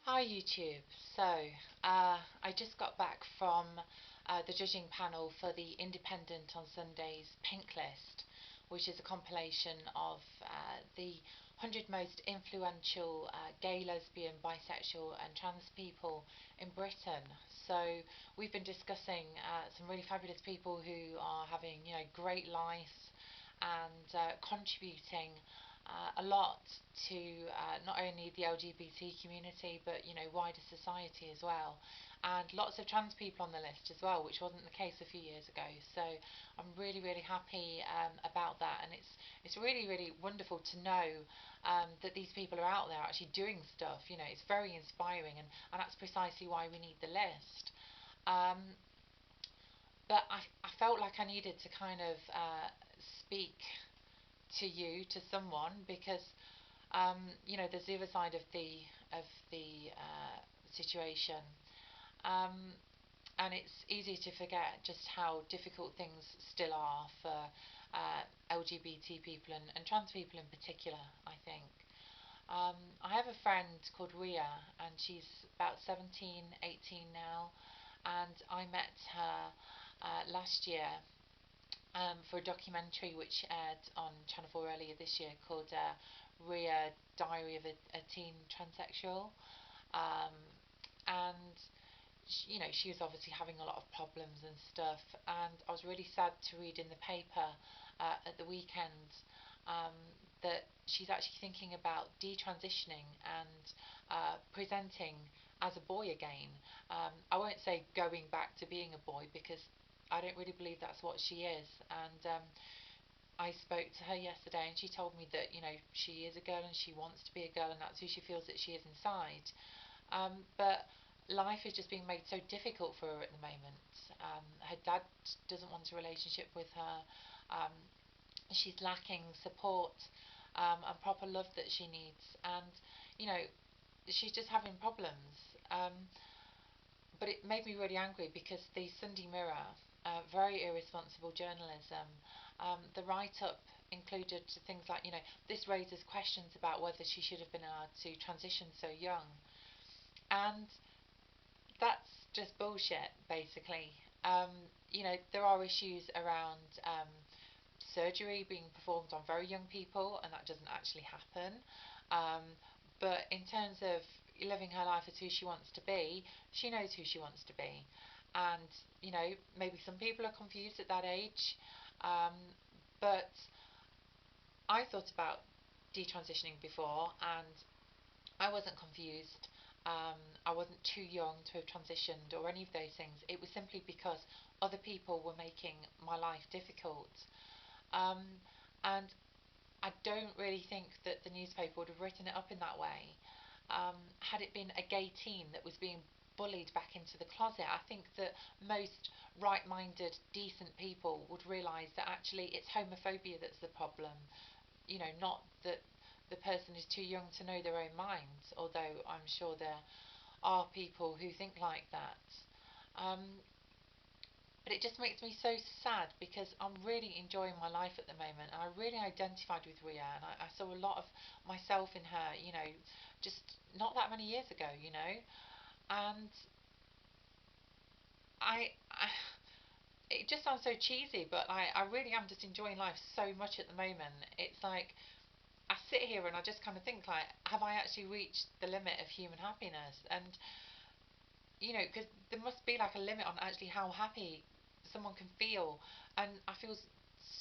Hi YouTube. I just got back from the judging panel for the Independent on Sundays Pink List, which is a compilation of the 100 most influential gay, lesbian, bisexual, and trans people in Britain. So we've been discussing some really fabulous people who are having, great lives and contributing a lot to not only the LGBT community but wider society as well, and lots of trans people on the list as well, which wasn't the case a few years ago. So I'm really happy about that, and it's really wonderful to know that these people are out there actually doing stuff. It's very inspiring, and that's precisely why we need the list. Um, but I felt like I needed to kind of speak to you, to someone, because there's the other side of the situation, um, and it's easy to forget just how difficult things still are for LGBT people and trans people in particular. I think I have a friend called Ria, and she's about 17, 18 now, and I met her last year for a documentary which aired on Channel 4 earlier this year called Ria, Diary of a Teen Transsexual. Um, and she was obviously having a lot of problems and stuff, and I was really sad to read in the paper at the weekend um, that she's actually thinking about detransitioning and presenting as a boy again. I won't say going back to being a boy, because I don't really believe that's what she is. And I spoke to her yesterday, and she told me that she is a girl and she wants to be a girl, and that's who she feels that she is inside. But life is just being made so difficult for her at the moment. Her dad doesn't want a relationship with her. Um, she's lacking support and proper love that she needs, and you know she's just having problems. But it made me really angry because the Sunday Mirror, very irresponsible journalism. The write-up included things like, this raises questions about whether she should have been allowed to transition so young, and that's just bullshit, basically. Um, there are issues around surgery being performed on very young people, and that doesn't actually happen. Um, but in terms of living her life as who she wants to be, she knows who she wants to be. And, maybe some people are confused at that age. Um, but I thought about detransitioning before, and I wasn't confused. I wasn't too young to have transitioned or any of those things. It was simply because other people were making my life difficult. Um, and I don't really think that the newspaper would have written it up in that way. Had it been a gay teen that was being bullied back into the closet, I think that most right minded, decent people would realise that actually it's homophobia that's the problem. Not that the person is too young to know their own minds, although I'm sure there are people who think like that. Um, but it just makes me so sad because I'm really enjoying my life at the moment, and I really identified with Ria, and I saw a lot of myself in her, just not that many years ago, and I it just sounds so cheesy, but I really am just enjoying life so much at the moment. It's like I sit here and I just kind of think like, have I actually reached the limit of human happiness? And because there must be like a limit on actually how happy someone can feel, and I feel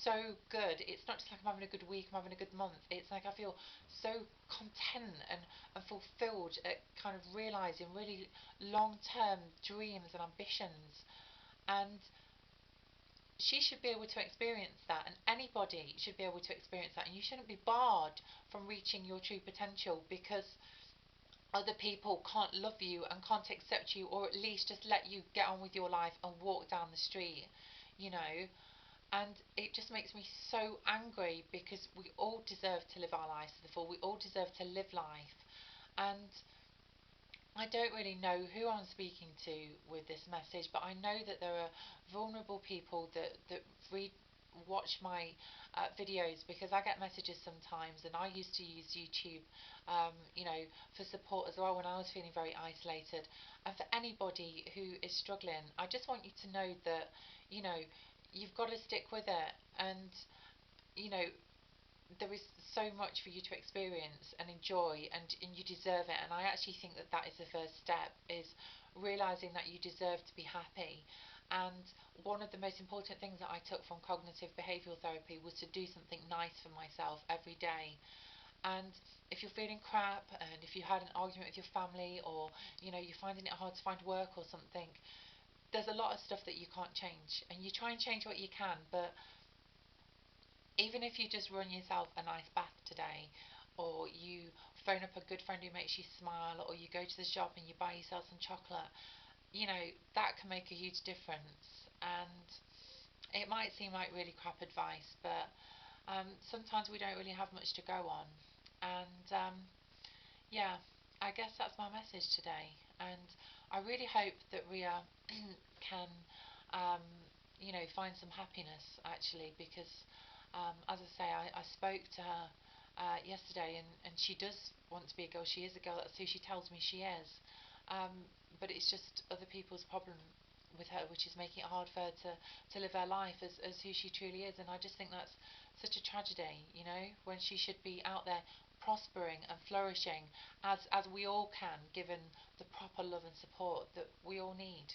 so good. It's not just like I'm having a good week, I'm having a good month. It's like I feel so content and fulfilled at kind of realizing really long-term dreams and ambitions, and she should be able to experience that, and anybody should be able to experience that, and you shouldn't be barred from reaching your true potential because other people can't love you and can't accept you, or at least just let you get on with your life and walk down the street, you know. And it just makes me so angry because we all deserve to live our lives to the full. We all deserve to live life. And I don't really know who I'm speaking to with this message, but I know that there are vulnerable people that read watch my videos, because I get messages sometimes, and I used to use YouTube, for support as well when I was feeling very isolated. And for anybody who is struggling, I just want you to know that, you know, you've got to stick with it, and you know, there is so much for you to experience and enjoy, and you deserve it. And I actually think that that is the first step, is realizing that you deserve to be happy. And one of the most important things that I took from cognitive behavioral therapy was to do something nice for myself every day. And if you're feeling crap, and if you had an argument with your family, or you're finding it hard to find work or something, there's a lot of stuff that you can't change, and you try and change what you can. But even if you just run yourself a nice bath today, or you phone up a good friend who makes you smile, or you go to the shop and you buy yourself some chocolate, that can make a huge difference. And it might seem like really crap advice, but sometimes we don't really have much to go on. And yeah, I guess that's my message today. And I really hope that Ria can, um, find some happiness, actually, because, as I say, I spoke to her yesterday, and she does want to be a girl. She is a girl. That's who she tells me she is. But it's just other people's problem with her, which is making it hard for her to live her life as who she truly is. And I just think that's such a tragedy, when she should be out there prospering and flourishing, as we all can, given the proper love and support that we all need.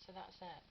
So that's it.